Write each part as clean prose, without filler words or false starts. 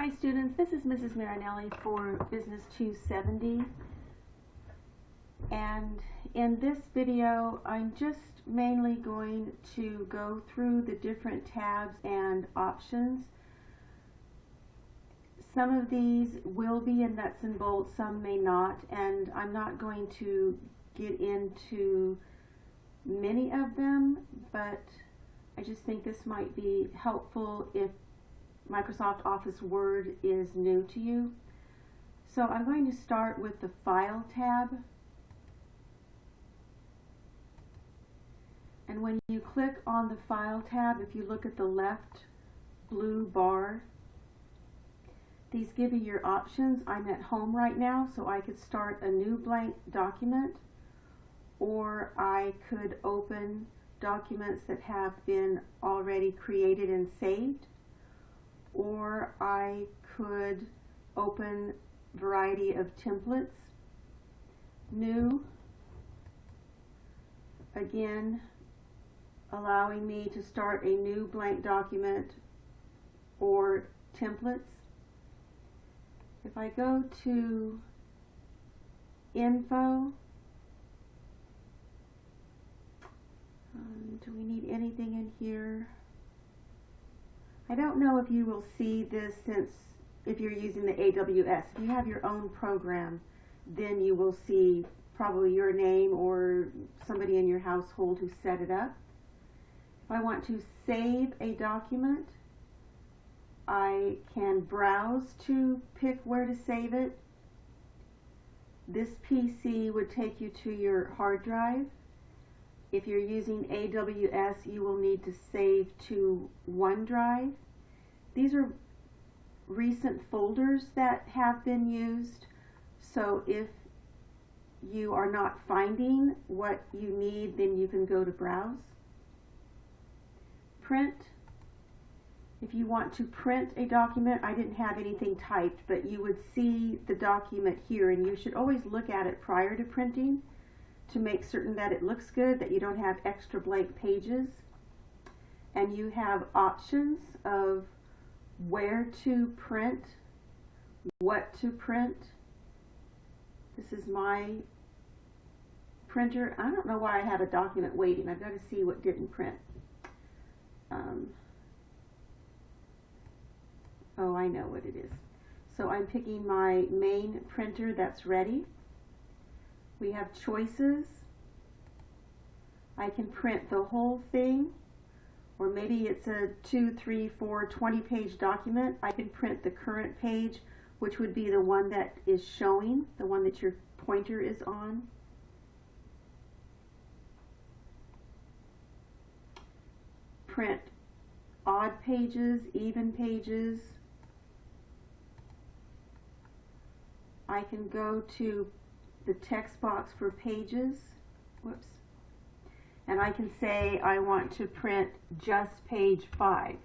Hi students, this is Mrs. Marinelli for Business 270, and in this video I'm just mainly going to go through the different tabs and options. Some of these will be in nuts and bolts, some may not, and I'm not going to get into many of them, but I just think this might be helpful if Microsoft Office Word is new to you. So I'm going to start with the File tab. And when you click on the File tab, if you look at the left blue bar, these give you your options. I'm at home right now, so I could start a new blank document, or I could open documents that have been already created and saved, or I could open a variety of templates. New, again, allowing me to start a new blank document or templates. If I go to Info, do we need anything in here? I don't know if you will see this since if you're using the AWS. If you have your own program, then you will see probably your name or somebody in your household who set it up. If I want to save a document, I can browse to pick where to save it. This PC would take you to your hard drive. If you're using AWS, you will need to save to OneDrive. These are recent folders that have been used, so if you are not finding what you need, then you can go to Browse. Print. If you want to print a document, I didn't have anything typed, but you would see the document here, and you should always look at it prior to printing to make certain that it looks good, that you don't have extra blank pages. And you have options of where to print, what to print. This is my printer. I don't know why I have a document waiting. I've got to see what didn't print. Oh, I know what it is. So I'm picking my main printer that's ready. We have choices. I can print the whole thing, or maybe it's a 2, 3, 4, 20 page document. I can print the current page, which would be the one that is showing, the one that your pointer is on. Print odd pages, even pages. I can go to the text box for pages, whoops, and I can say I want to print just page 5,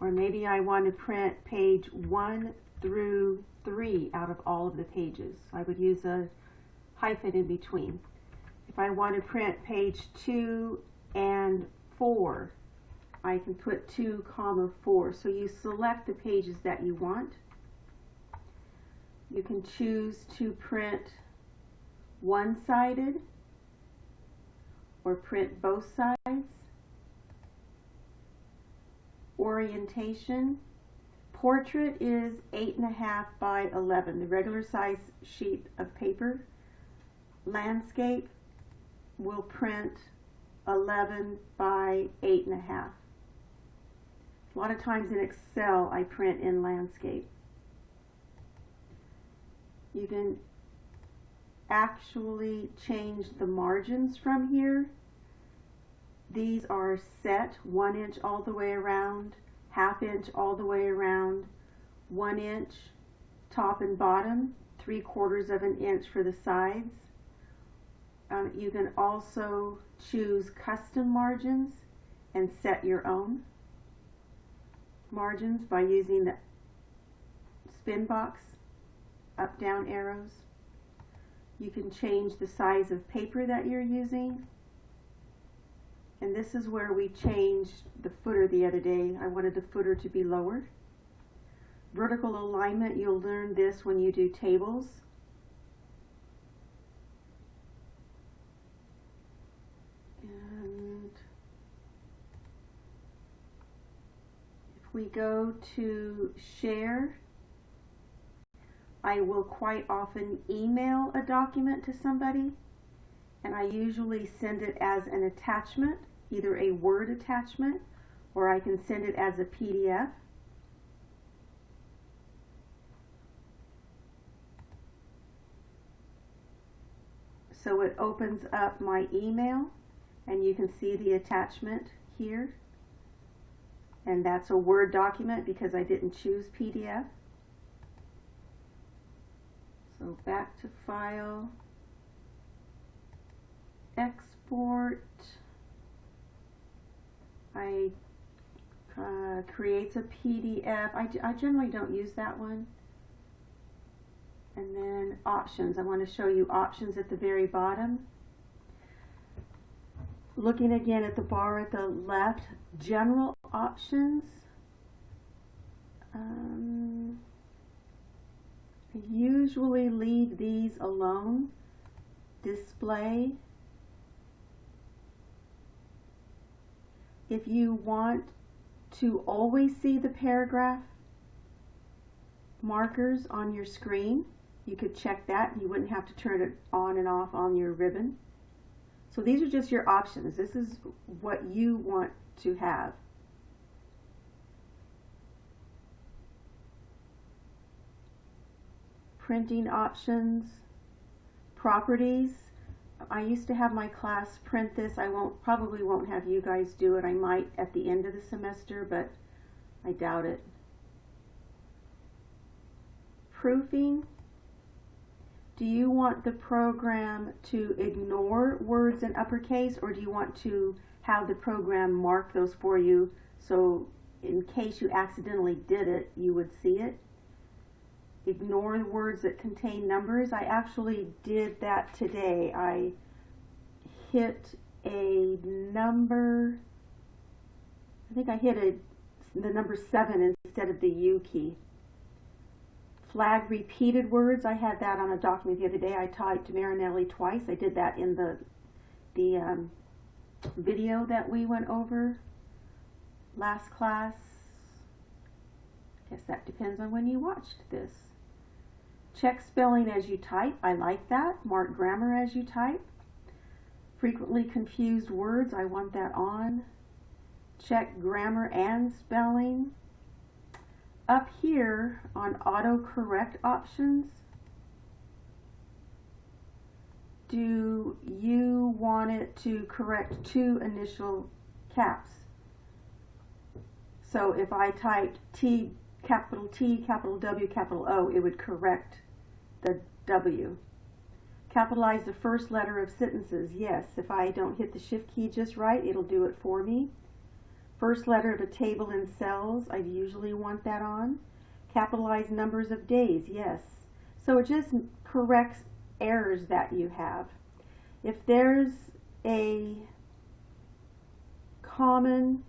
or maybe I want to print page 1 through 3 out of all of the pages. I would use a hyphen in between. If I want to print page 2 and 4, I can put 2, 4. So you select the pages that you want. You can choose to print one-sided or print both sides. Orientation. Portrait is 8.5 by 11, the regular size sheet of paper. Landscape will print 11 by 8.5. A lot of times in Excel I print in landscape. You can actually change the margins from here. These are set 1 inch all the way around, 1/2 inch all the way around, 1 inch top and bottom, 3/4 of an inch for the sides. You can also choose custom margins and set your own margins by using the spin box up down arrows. You can change the size of paper that you're using, and this is where we changed the footer the other day. I wanted the footer to be lower. vertical alignment, you'll learn this when you do tables. And if we go to share, I will quite often email a document to somebody, and I usually send it as an attachment, either a Word attachment, or I can send it as a PDF. So it opens up my email, and you can see the attachment here. And that's a Word document because I didn't choose PDF. So back to File, Export. I creates a PDF. I generally don't use that one. And then Options. I want to show you Options at the very bottom. Looking again at the bar at the left, General Options. I usually leave these alone. Display. If you want to always see the paragraph markers on your screen, you could check that. You wouldn't have to turn it on and off on your ribbon. So these are just your options. This is what you want to have. Printing options, properties. I used to have my class print this. I probably won't have you guys do it. I might at the end of the semester, but I doubt it. Proofing. Do you want the program to ignore words in uppercase, or do you want to have the program mark those for you so in case you accidentally did it, you would see it? Ignore the words that contain numbers. I actually did that today. I hit a number, I think I hit the number 7 instead of the U key. Flag repeated words. I had that on a document the other day. I typed Marinelli twice. I did that in the video that we went over last class. I guess that depends on when you watched this. Check spelling as you type. I like that. Mark grammar as you type. Frequently confused words. I want that on. Check grammar and spelling. Up here on autocorrect options, do you want it to correct 2 initial caps? So if I typed T, capital W, capital O, it would correct the W. Capitalize the first letter of sentences. Yes, if I don't hit the shift key just right, it'll do it for me. First letter of a table in cells, I usually want that on. Capitalize numbers of days. Yes. So it just corrects errors that you have. If there's a common,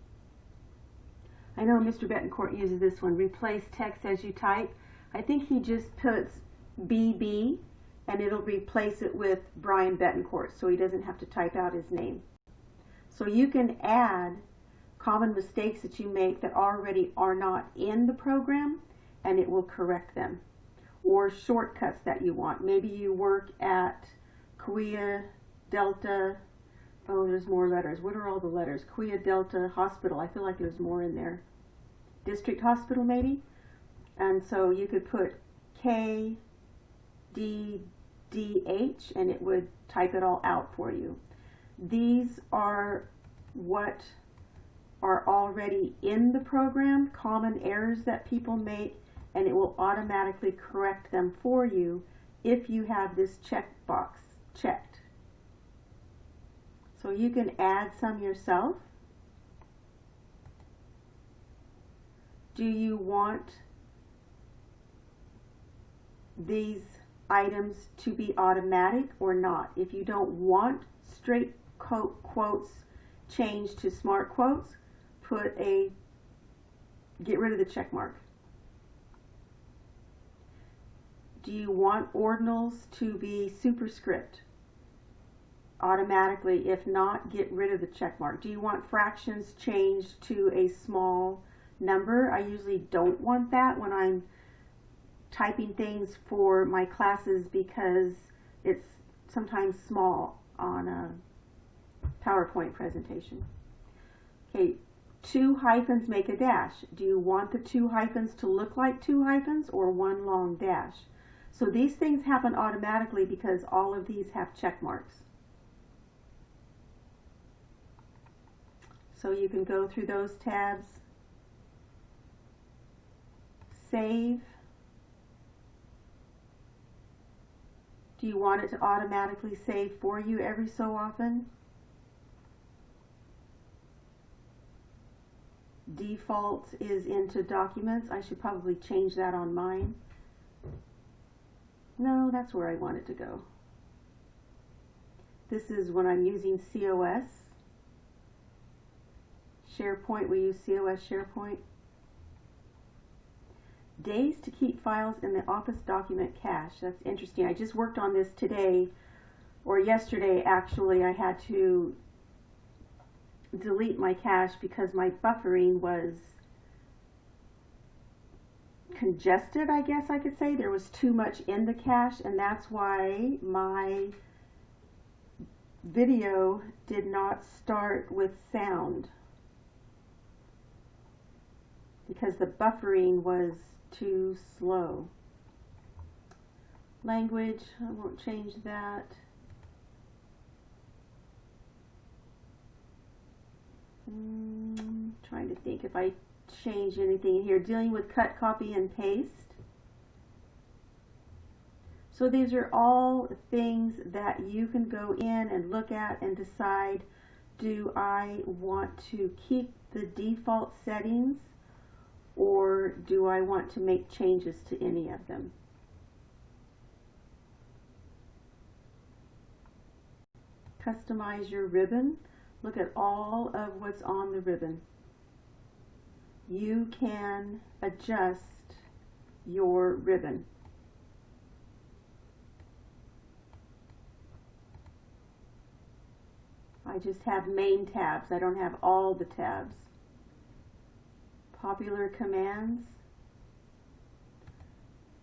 I know Mr. Betancourt uses this one, replace text as you type. I think he just puts BB and it'll replace it with Brian Betancourt so he doesn't have to type out his name. So you can add common mistakes that you make that already are not in the program and it will correct them. Or shortcuts that you want. Maybe you work at Quia Delta, oh there's more letters. What are all the letters? Quia Delta Hospital, I feel like there's more in there. District Hospital maybe? And so you could put K, D, D, H and it would type it all out for you. These are what are already in the program, common errors that people make, and it will automatically correct them for you if you have this checkbox checked. So you can add some yourself. Do you want these items to be automatic or not? If you don't want straight quotes changed to smart quotes, get rid of the check mark. Do you want ordinals to be superscript automatically? If not, get rid of the check mark. Do you want fractions changed to a small number? I usually don't want that when I'm typing things for my classes because it's sometimes small on a PowerPoint presentation. Okay, 2 hyphens make a dash. Do you want the 2 hyphens to look like 2 hyphens or one long dash? So these things happen automatically because all of these have check marks. So you can go through those tabs, save. Do you want it to automatically save for you every so often? Default is into documents. I should probably change that on mine. No, that's where I want it to go. This is when I'm using COS. SharePoint, we use COS SharePoint. Days to keep files in the Office document cache. That's interesting. I just worked on this today, or yesterday actually. I had to delete my cache because my buffering was congested, I guess I could say. There was too much in the cache, and that's why my video did not start with sound, because the buffering was too slow. Language, I won't change that. Trying to think if I change anything here. Dealing with cut, copy, and paste. So these are all things that you can go in and look at and decide, do I want to keep the default settings or do I want to make changes to any of them? Customize your ribbon. Look at all of what's on the ribbon. You can adjust your ribbon. I just have main tabs. I don't have all the tabs. Popular commands.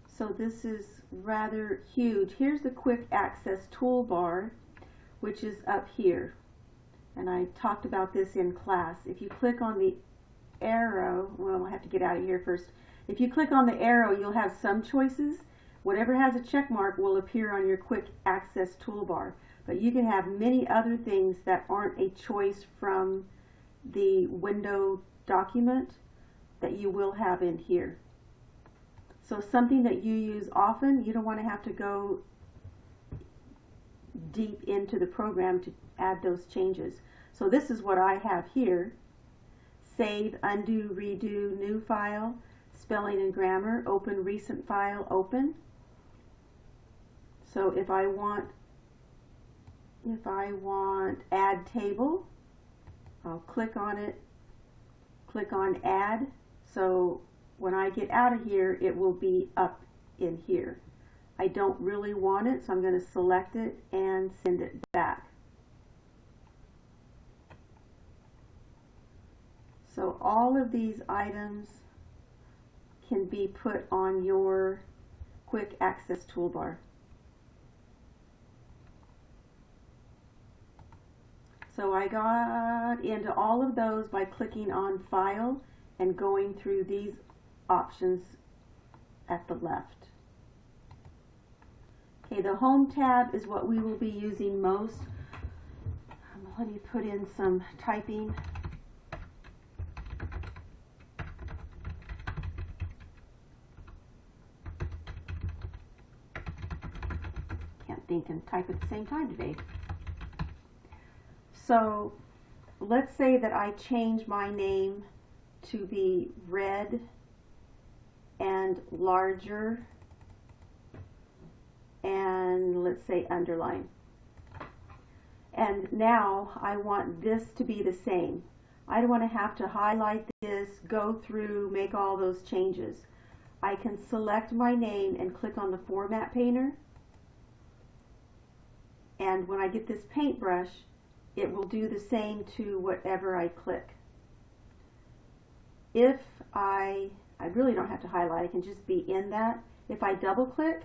So this is rather huge. Here's the quick access toolbar, which is up here. And I talked about this in class. If you click on the arrow, well, I have to get out of here first. If you click on the arrow, you'll have some choices. Whatever has a check mark will appear on your quick access toolbar. But you can have many other things that aren't a choice from the window document that you will have in here. So something that you use often, you don't want to have to go deep into the program to add those changes. So this is what I have here. Save, undo, redo, new file, spelling and grammar, open recent file, open. So if I want add table, I'll click on it, click on add. So when I get out of here, it will be up in here. I don't really want it, so I'm going to select it and send it back. So all of these items can be put on your quick access toolbar. So I got into all of those by clicking on File and going through these options at the left. Okay, the Home tab is what we will be using most. Let me put in some typing. Can't think and type at the same time today. So let's say that I change my name to be red and larger, and let's say underline. And now I want this to be the same. I don't want to have to highlight this, go through, make all those changes. I can select my name and click on the Format Painter, and when I get this paintbrush, it will do the same to whatever I click. If I really don't have to highlight, I can just be in that. If I double click,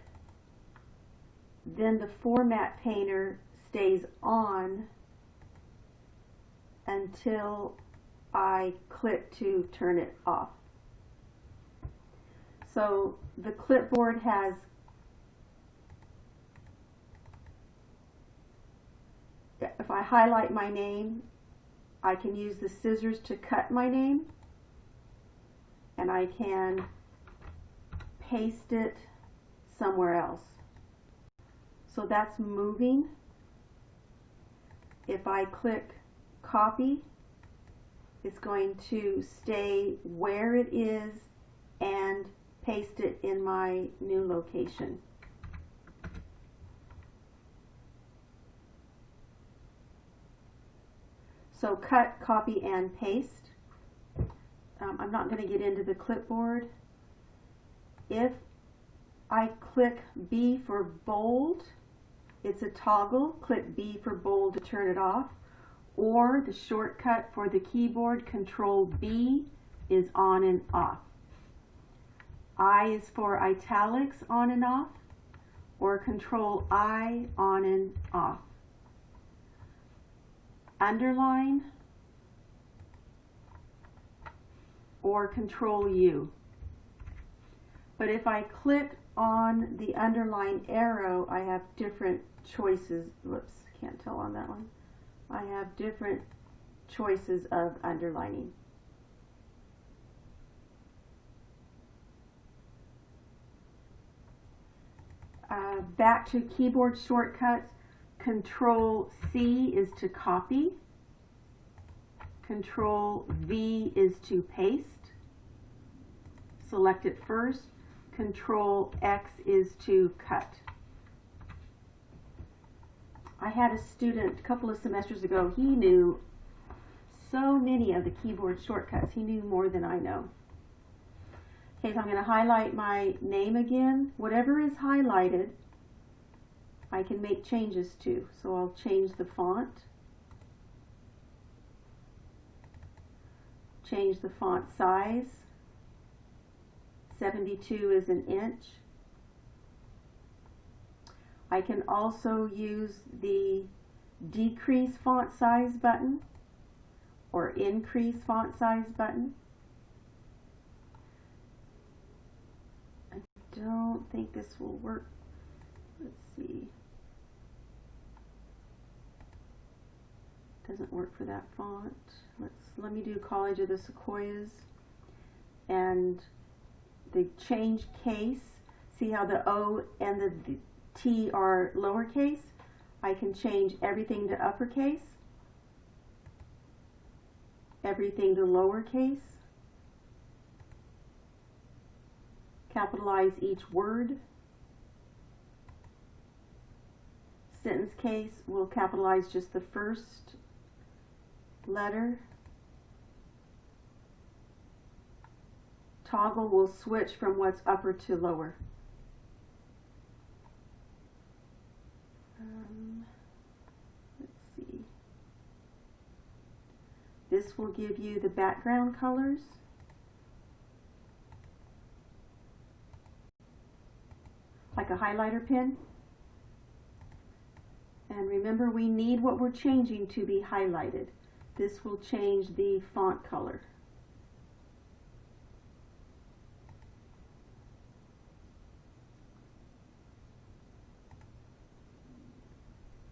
then the Format Painter stays on until I click to turn it off. So the clipboard has if I highlight my name, I can use the scissors to cut my name, and I can paste it somewhere else. So that's moving. If I click copy, it's going to stay where it is and paste it in my new location. So cut, copy, and paste. I'm not going to get into the clipboard. If I click B for bold, it's a toggle. Click B for bold to turn it off. Or the shortcut for the keyboard, Control B, is on and off. I is for italics, on and off, or Control I, on and off. Underline or Control U. But if I click on the underline arrow, I have different choices. Whoops, can't tell on that one. I have different choices of underlining. Back to keyboard shortcuts. Control C is to copy. Control V is to paste. Select it first. Control X is to cut. I had a student a couple of semesters ago, he knew so many of the keyboard shortcuts. He knew more than I know. Okay, so I'm going to highlight my name again. Whatever is highlighted, I can make changes to. So I'll change the font. Change the font size. 72 is an inch. I can also use the decrease font size button or increase font size button. I don't think this will work. Let's see. Doesn't work for that font. Let me do College of the Sequoias, and the change case. See how the O and the T are lowercase? I can change everything to uppercase, everything to lowercase, capitalize each word. Sentence case will capitalize just the first letter. Toggle will switch from what's upper to lower. Let's see. This will give you the background colors. Like a highlighter pen. And remember, we need what we're changing to be highlighted. This will change the font color.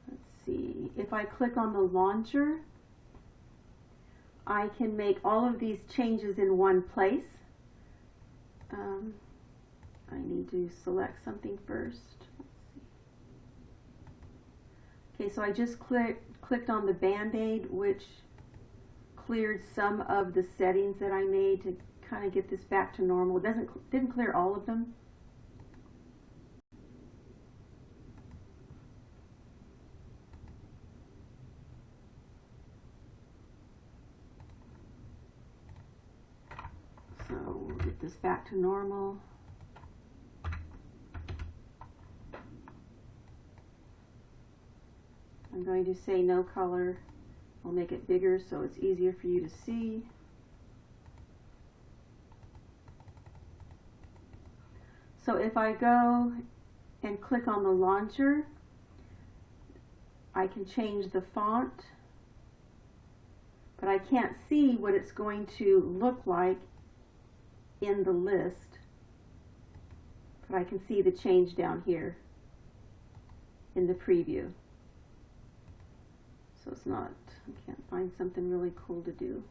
Let's see. If I click on the launcher, I can make all of these changes in one place. I need to select something first. Okay, so I just clicked on the Band-Aid, which cleared some of the settings that I made to kind of get this back to normal. It didn't clear all of them. So we'll get this back to normal. going to say no color. I'll make it bigger so it's easier for you to see. So if I go and click on the launcher, I can change the font, but I can't see what it's going to look like in the list. But I can see the change down here in the preview. So it's not, I can't find something really cool to do.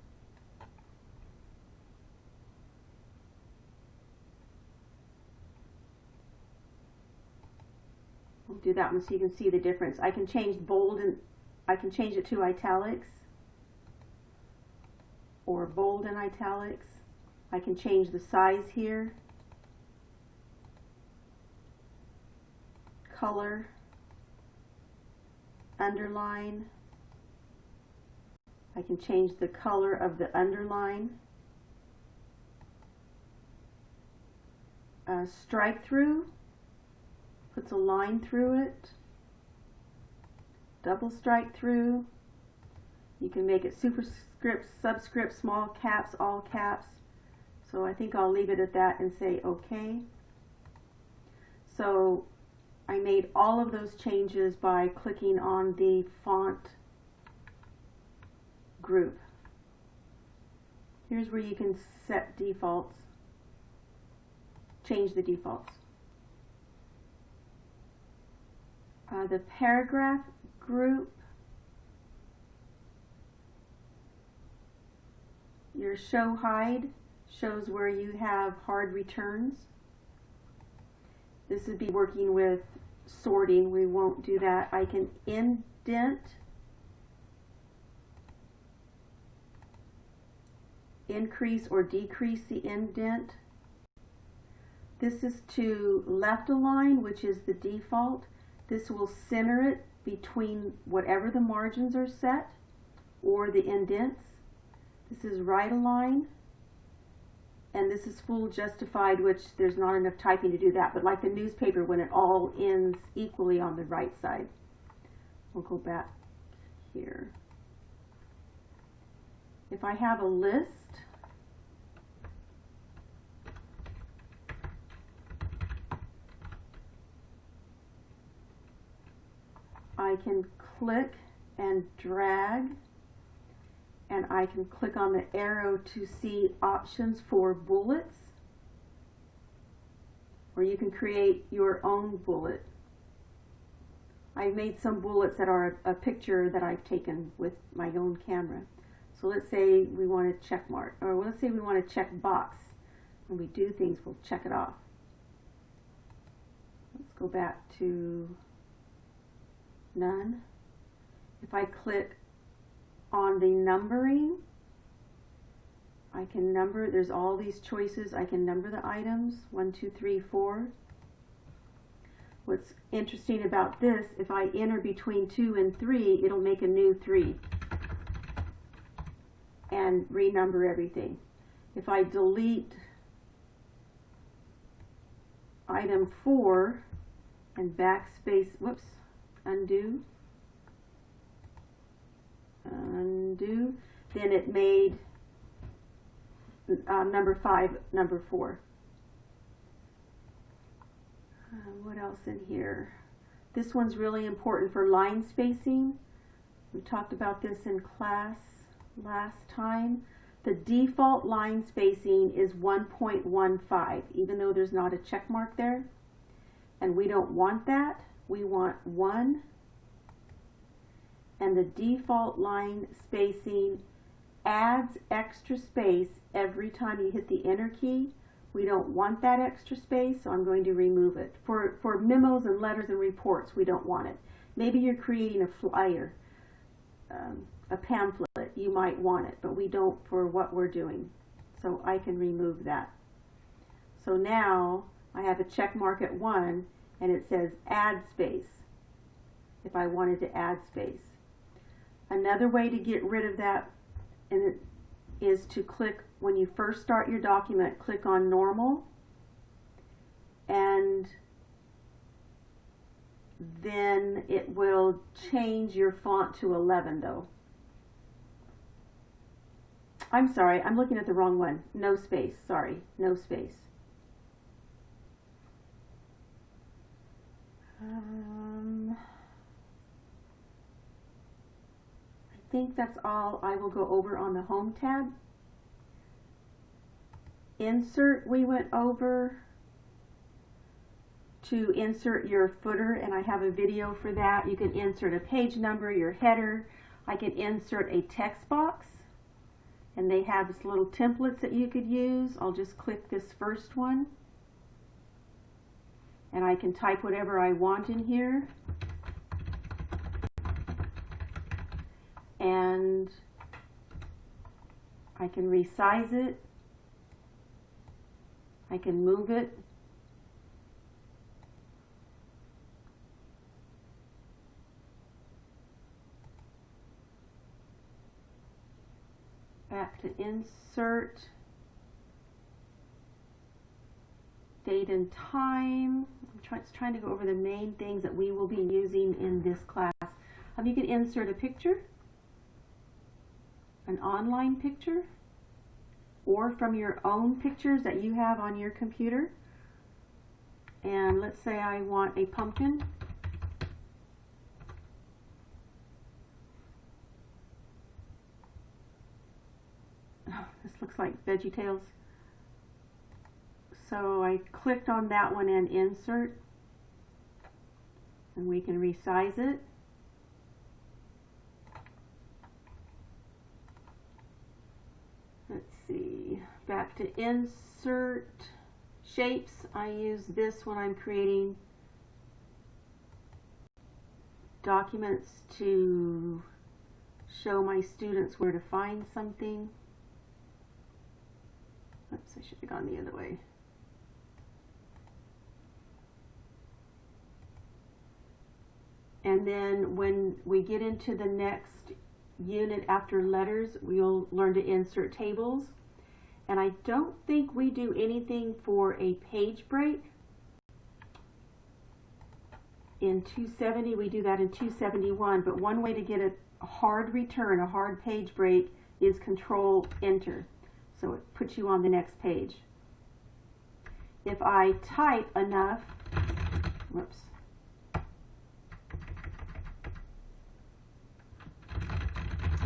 I'll do that one so you can see the difference. I can change bold and I can change it to italics or bold and italics. I can change the size here, color, underline. I can change the color of the underline. Strike through puts a line through it. Double strike through. You can make it superscript, subscript, small caps, all caps. So I think I'll leave it at that and say OK. So I made all of those changes by clicking on the font group. Here's where you can set defaults, change the defaults. The paragraph group, your show hide shows where you have hard returns. This would be working with sorting. We won't do that. I can indent, increase or decrease the indent. This is to left align, which is the default. This will center it between whatever the margins are set or the indents. This is right align, and this is full justified, which there's not enough typing to do that, but like the newspaper when it all ends equally on the right side. We'll go back here. If I have a list, I can click and drag, and I can click on the arrow to see options for bullets, or you can create your own bullet. I've made some bullets that are a picture that I've taken with my own camera. So let's say we want to check mark, or let's say we want to check box. When we do things, we'll check it off. Let's go back to none. If I click on the numbering, I can number, there's all these choices. I can number the items, 1, 2, 3, 4. What's interesting about this, if I enter between 2 and 3, it'll make a new 3 and renumber everything. If I delete item 4 and backspace, whoops, undo, then it made number 5 number 4. What else in here? This one's really important for line spacing. We talked about this in class last time. The default line spacing is 1.15, even though there's not a check mark there. And we don't want that. We want 1. And the default line spacing adds extra space every time you hit the enter key. We don't want that extra space, so I'm going to remove it. For memos and letters and reports, we don't want it. Maybe you're creating a flyer, a pamphlet, you might want it, but we don't for what we're doing. So I can remove that. So now I have a check mark at 1, and it says add space, if I wanted to add space. Another way to get rid of that is to click, when you first start your document, click on normal, and then it will change your font to 11 though. I'm sorry, I'm looking at the wrong one. No space, sorry, no space. I think that's all I will go over on the Home tab. Insert, we went over. To insert your footer, and I have a video for that. You can insert a page number, your header. I can insert a text box, and they have this little templates that you could use. I'll just click this first one, and I can type whatever I want in here. And I can resize it. I can move it. Back to insert, date and time. I'm trying to go over the main things that we will be using in this class. You can insert a picture, an online picture, or from your own pictures that you have on your computer. And let's say I want a pumpkin. This looks like VeggieTales. So I clicked on that one and insert, and we can resize it. Let's see, back to insert shapes. I use this when I'm creating documents to show my students where to find something. Oops, I should have gone the other way. And then when we get into the next unit after letters, we'll learn to insert tables. And I don't think we do anything for a page break. In 270, we do that in 271, but one way to get a hard return, a hard page break, is Control Enter. So it puts you on the next page. If I type enough, whoops.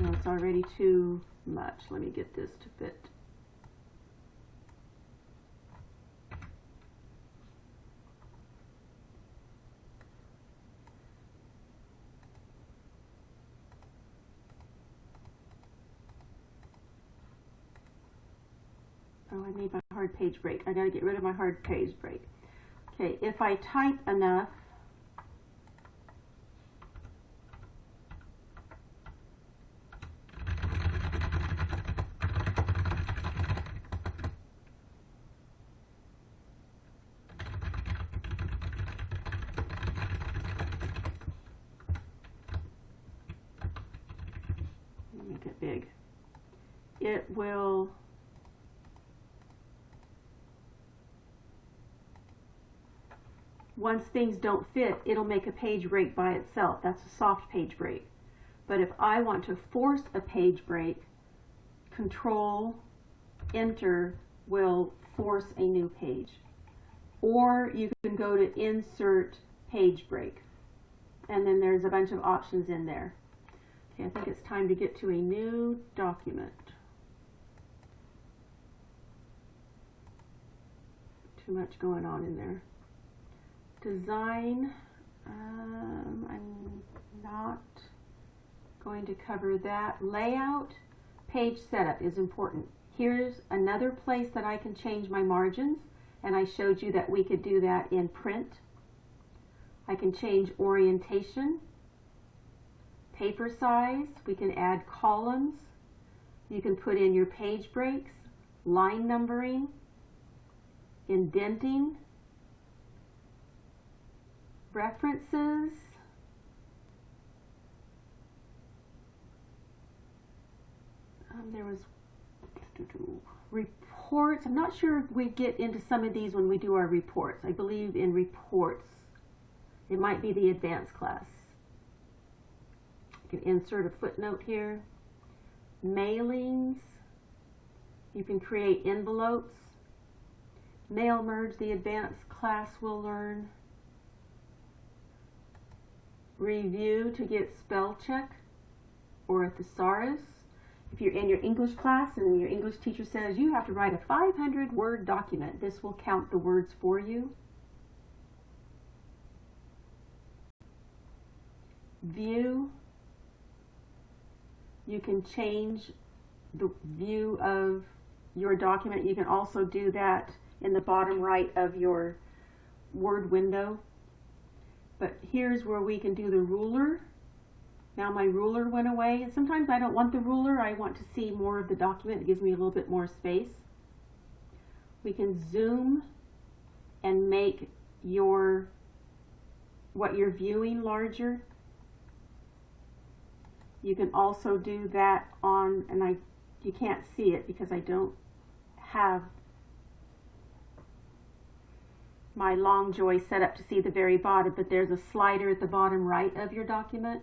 No, it's already too much. Let me get this to fit. Oh, I made my hard page break. I gotta get rid of my hard page break. Okay, if I type enough, make it big, it will once things don't fit, it'll make a page break by itself. That's a soft page break. But if I want to force a page break, Control Enter will force a new page. Or you can go to Insert Page Break. And then there's a bunch of options in there. Okay, I think it's time to get to a new document. Too much going on in there. Design, I'm not going to cover that. Layout, page setup is important. Here's another place that I can change my margins, and I showed you that we could do that in print. I can change orientation, paper size, we can add columns, you can put in your page breaks, line numbering, indenting, references, there was reports. I'm not sure if we get into some of these when we do our reports. I believe in reports It might be the advanced class. You can insert a footnote here. Mailings. You can create envelopes. Mail merge, the advanced class will learn. Review to get spell check or a thesaurus. If you're in your English class and your English teacher says you have to write a 500-word document, this will count the words for you. View. You can change the view of your document. You can also do that in the bottom right of your Word window. But here's where we can do the ruler. Now my ruler went away. Sometimes I don't want the ruler. I want to see more of the document. It gives me a little bit more space. We can zoom and make what you're viewing larger. You can also do that on, and you can't see it because I don't have my Longjoy set up to see the very bottom, but there's a slider at the bottom right of your document.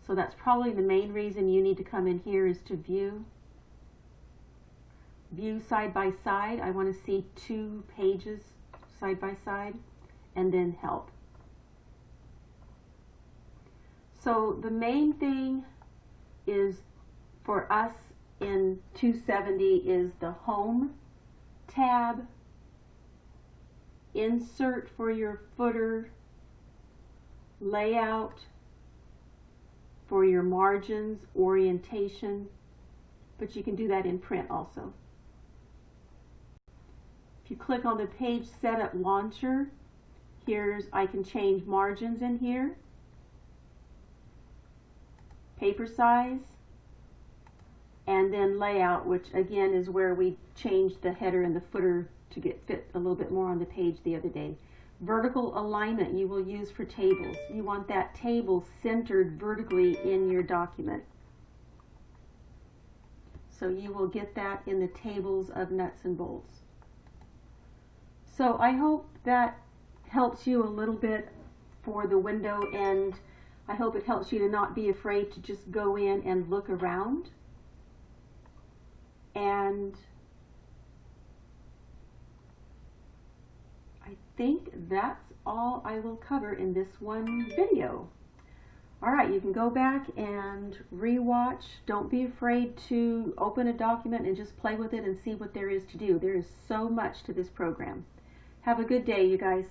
So that's probably the main reason you need to come in here is to view. View side by side. I want to see 2 pages side by side, and then help. So the main thing is for us in 270 is the Home tab, Insert for your footer, Layout for your margins, Orientation, but you can do that in print also. If you click on the Page Setup Launcher, I can change margins in here, paper size, and then layout, which again is where we changed the header and the footer to fit a little bit more on the page the other day. Vertical alignment you will use for tables. You want that table centered vertically in your document. So you will get that in the tables of nuts and bolts. So I hope that helps you a little bit for the window, and I hope it helps you to not be afraid to just go in and look around. And I think that's all I will cover in this one video. Alright, you can go back and re-watch. Don't be afraid to open a document and just play with it and see what there is to do. There is so much to this program. Have a good day, you guys.